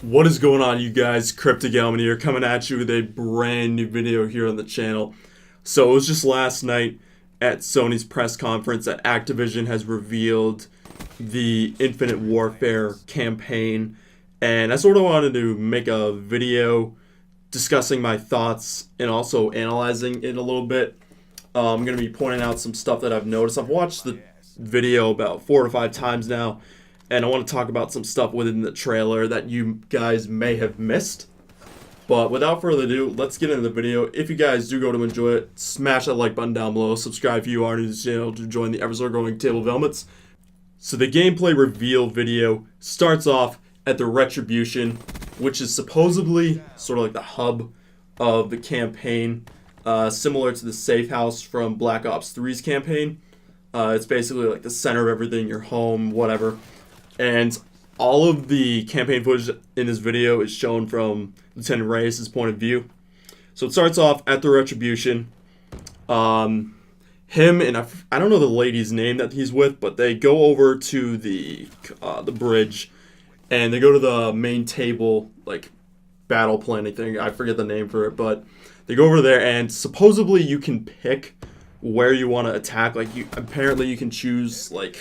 What is going on, you guys? Cryptogalman here, coming at you with a brand new video here on the channel. So it was just last night at Sony's press conference that Activision has revealed the Infinite Warfare campaign, and I sort of wanted to make a video discussing my thoughts and also analyzing it a little bit. I'm going to be pointing out some stuff that I've noticed. I've watched the video about 4 to 5 times now, and I want to talk about some stuff within the trailer that you guys may have missed. But without further ado, let's get into the video. If you guys do go to enjoy it, smash that like button down below. Subscribe if you are new to the channel to join the ever growing table of helmets. So the gameplay reveal video starts off at the Retribution, which is supposedly sort of like the hub of the campaign, similar to the safe house from Black Ops 3's campaign. It's basically like the center of everything, your home, whatever. And all of the campaign footage in this video is shown from Lieutenant Reyes' point of view. So it starts off at the Retribution. Him and I don't know the lady's name that he's with, but they go over to the bridge, and they go to the main table, like battle planning thing. I forget the name for it, but they go over there, and supposedly you can pick where you want to attack. Like apparently you can choose like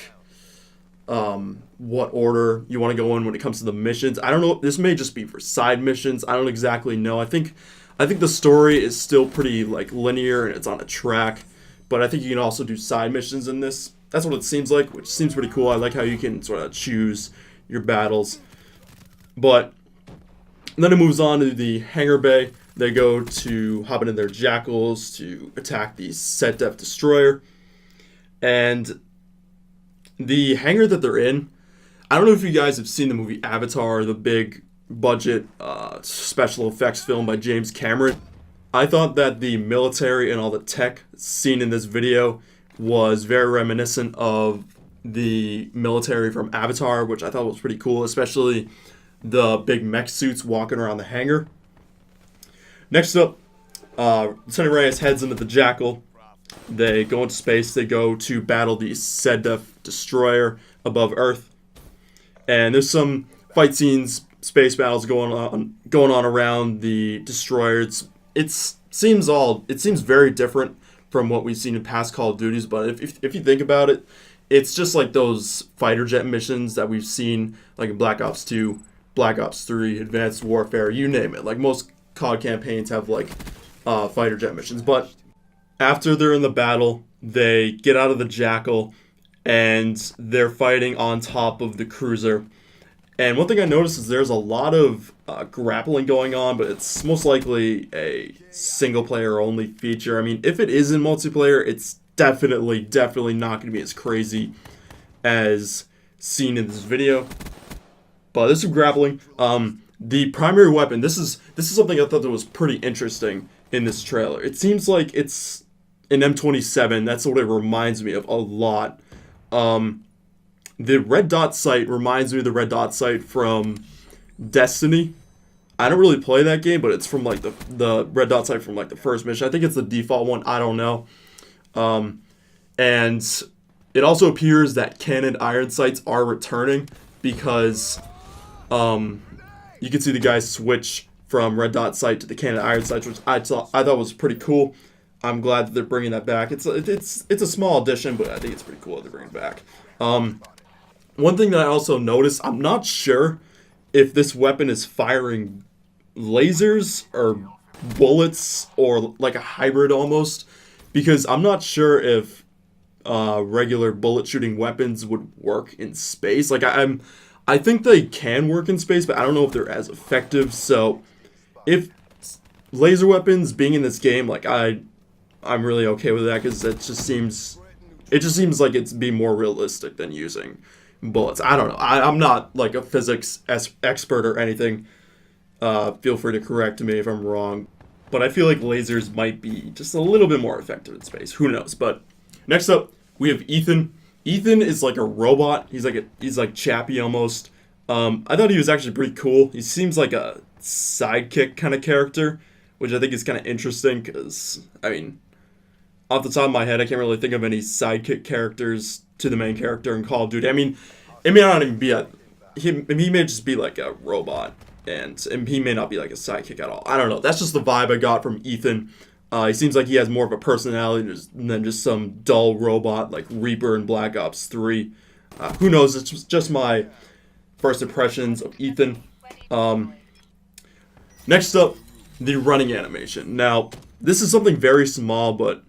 what order you want to go in when it comes to the missions. I don't know. This may just be for side missions. I don't exactly know. I think the story is still pretty like linear and it's on a track, but I think you can also do side missions in this. That's what it seems like, which seems pretty cool. I like how you can sort of choose your battles. But then it moves on to the hangar bay. They go to hop into their jackals to attack the Set Def destroyer. And the hangar that they're in, I don't know if you guys have seen the movie Avatar, the big budget special effects film by James Cameron. I thought that the military and all the tech seen in this video was very reminiscent of the military from Avatar, which I thought was pretty cool, especially the big mech suits walking around the hangar. Next up, Lieutenant Reyes heads into the Jackal. They go into space. They go to battle the Set Def destroyer above Earth, and there's some fight scenes, space battles going on around the destroyer. It seems very different from what we've seen in past Call of Duties. But if you think about it, it's just like those fighter jet missions that we've seen like in Black Ops 2, Black Ops 3, Advanced Warfare, you name it. Like most COD campaigns have like fighter jet missions. But after they're in the battle, they get out of the Jackal and they're fighting on top of the cruiser. And one thing I noticed is there's a lot of grappling going on, but it's most likely a single player only feature. I mean, if it is in multiplayer, it's definitely not going to be as crazy as seen in this video. But there's some grappling. The primary weapon, this is something I thought that was pretty interesting in this trailer. It seems like it's an M27. That's what it reminds me of a lot. The red dot sight reminds me of the red dot sight from Destiny. I don't really play that game, but it's from like the red dot sight from like the first mission. I think it's the default one. I don't know. And it also appears that cannon iron sights are returning because you can see the guys switch from red dot sight to the cannon iron sights, which I thought was pretty cool. I'm glad that they're bringing that back. It's a small addition, but I think it's pretty cool that they're bringing it back. One thing that I also noticed, I'm not sure if this weapon is firing lasers or bullets or like a hybrid almost, because I'm not sure if regular bullet shooting weapons would work in space. Like I think they can work in space, but I don't know if they're as effective. So if laser weapons being in this game, like I'm really okay with that, because it just seems like it's be more realistic than using bullets. I don't know. I'm not like a physics expert or anything. Feel free to correct me if I'm wrong, but I feel like lasers might be just a little bit more effective in space. Who knows? But next up, we have Ethan. Ethan is like a robot. He's like Chappie almost. I thought he was actually pretty cool. He seems like a sidekick kind of character, which I think is kind of interesting because, I mean, off the top of my head, I can't really think of any sidekick characters to the main character in Call of Duty. I mean, it may not even be he may just be like a robot. and he may not be like a sidekick at all. I don't know. That's just the vibe I got from Ethan. He seems like he has more of a personality than just some dull robot like Reaper in Black Ops 3. Who knows? It's just my first impressions of Ethan. Next up, the running animation. Now, this is something very small, but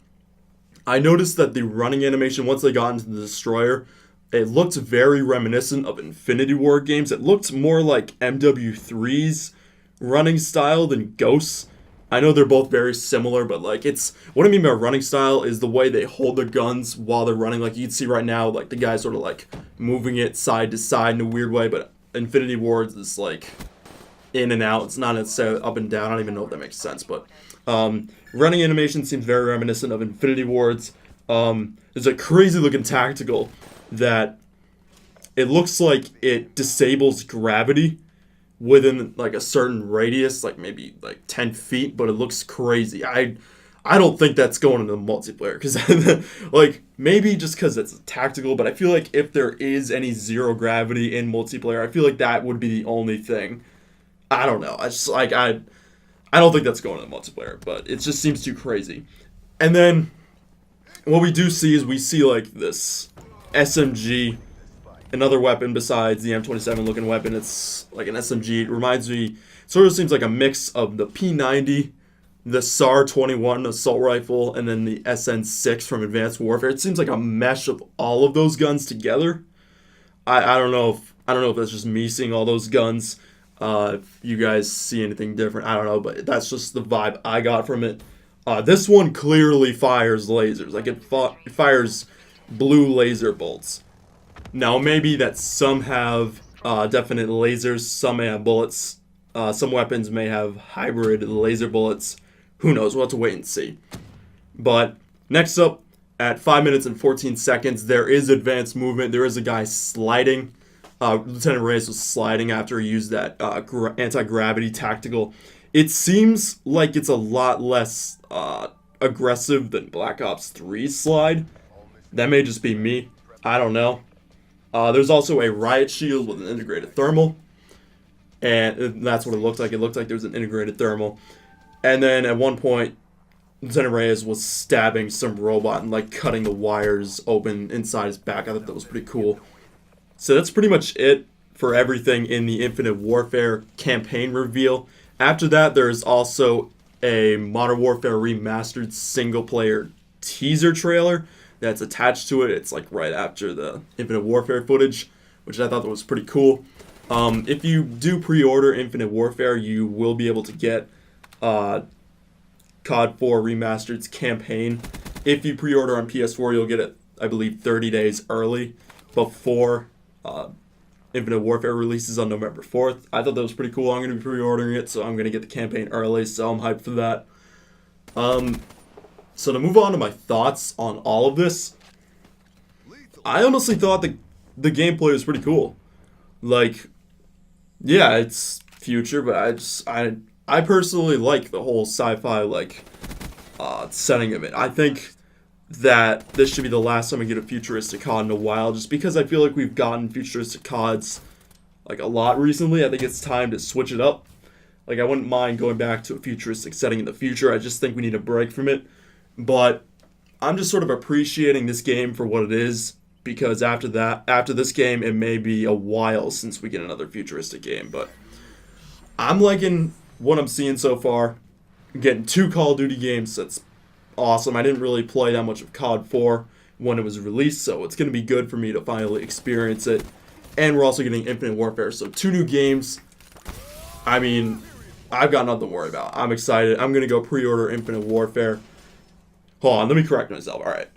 I noticed that the running animation, once they got into the destroyer, it looked very reminiscent of Infinity Ward games. It looked more like MW3's running style than Ghost's. I know they're both very similar, but like it's what I mean by running style is the way they hold their guns while they're running. Like you can see right now, like the guy's sort of like moving it side to side in a weird way, but Infinity Ward's is like in and out. It's not necessarily up and down. I don't even know if that makes sense, but running animation seems very reminiscent of Infinity Ward's. There's a crazy looking tactical that it looks like it disables gravity within like a certain radius, like maybe like 10 feet, but it looks crazy. I don't think that's going into the multiplayer, because like maybe just because it's tactical, but I feel like if there is any zero gravity in multiplayer, I feel like that would be the only thing. I don't know. I just like I don't think that's going into the multiplayer, but it just seems too crazy. And then what we do see is we see like this SMG, another weapon besides the M27 looking weapon. It's like an SMG. It reminds me, sort of seems like a mix of the P90, the SAR-21 assault rifle, and then the SN6 from Advanced Warfare. It seems like a mesh of all of those guns together. I don't know if that's just me seeing all those guns. If you guys see anything different, I don't know, but that's just the vibe I got from it. This one clearly fires lasers. Like it fires blue laser bolts. Now, maybe that some have definite lasers, some may have bullets. Some weapons may have hybrid laser bullets. Who knows? We'll have to wait and see. But next up, at 5 minutes and 14 seconds, there is advanced movement. There is a guy sliding. Lieutenant Reyes was sliding after he used that anti-gravity tactical. It seems like it's a lot less aggressive than Black Ops 3's slide. That may just be me. I don't know. There's also a riot shield with an integrated thermal, and that's what it looked like. It looked like there was an integrated thermal. And then at one point, Lieutenant Reyes was stabbing some robot and like cutting the wires open inside his back. I thought that was pretty cool. So that's pretty much it for everything in the Infinite Warfare campaign reveal. After that, there's also a Modern Warfare Remastered single-player teaser trailer that's attached to it. It's like right after the Infinite Warfare footage, which I thought that was pretty cool. If you do pre-order Infinite Warfare, you will be able to get COD 4 Remastered's campaign. If you pre-order on PS4, you'll get it, I believe, 30 days early before Infinite Warfare releases on November 4th. I thought that was pretty cool. I'm going to be pre-ordering it, so I'm going to get the campaign early, so I'm hyped for that. So to move on to my thoughts on all of this, I honestly thought the gameplay was pretty cool. Like, yeah, it's future, but I personally like the whole sci-fi like setting of it. I think that this should be the last time we get a futuristic COD in a while, just because I feel like we've gotten futuristic CODs like a lot recently. I think it's time to switch it up. Like, I wouldn't mind going back to a futuristic setting in the future. I just think we need a break from it. But I'm just sort of appreciating this game for what it is, because after this game, it may be a while since we get another futuristic game. But I'm liking what I'm seeing so far. I'm getting 2 Call of Duty games. That's awesome. I didn't really play that much of COD 4 when it was released, so it's going to be good for me to finally experience it. And we're also getting Infinite Warfare, so 2 new games. I mean, I've got nothing to worry about. I'm excited. I'm going to go pre-order Infinite Warfare. Hold on, let me correct myself. Alright.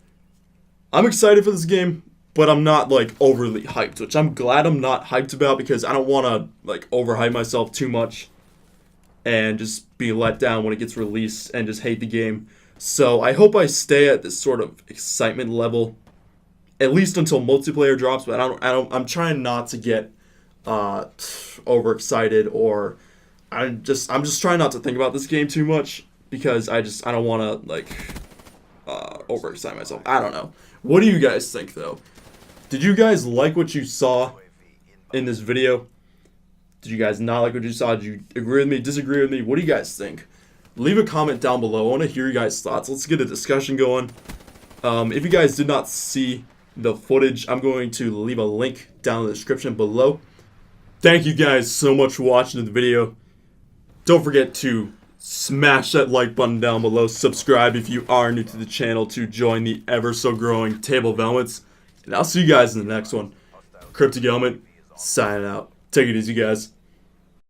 I'm excited for this game, but I'm not, like, overly hyped, which I'm glad I'm not hyped about, because I don't want to, like, overhype myself too much and just be let down when it gets released and just hate the game. So I hope I stay at this sort of excitement level, at least until multiplayer drops, but I'm trying not to get overexcited, or I'm just trying not to think about this game too much, because I don't want to, like, overexcite myself. I don't know. What do you guys think, though? Did you guys like what you saw in this video? Did you guys not like what you saw? Did you agree with me, disagree with me? What do you guys think? Leave a comment down below. I want to hear you guys' thoughts. Let's get a discussion going. If you guys did not see the footage, I'm going to leave a link down in the description below. Thank you guys so much for watching the video. Don't forget to smash that like button down below. Subscribe if you are new to the channel to join the ever so growing table of elements. And I'll see you guys in the next one. Cryptic Element, signing out. Take it easy, guys.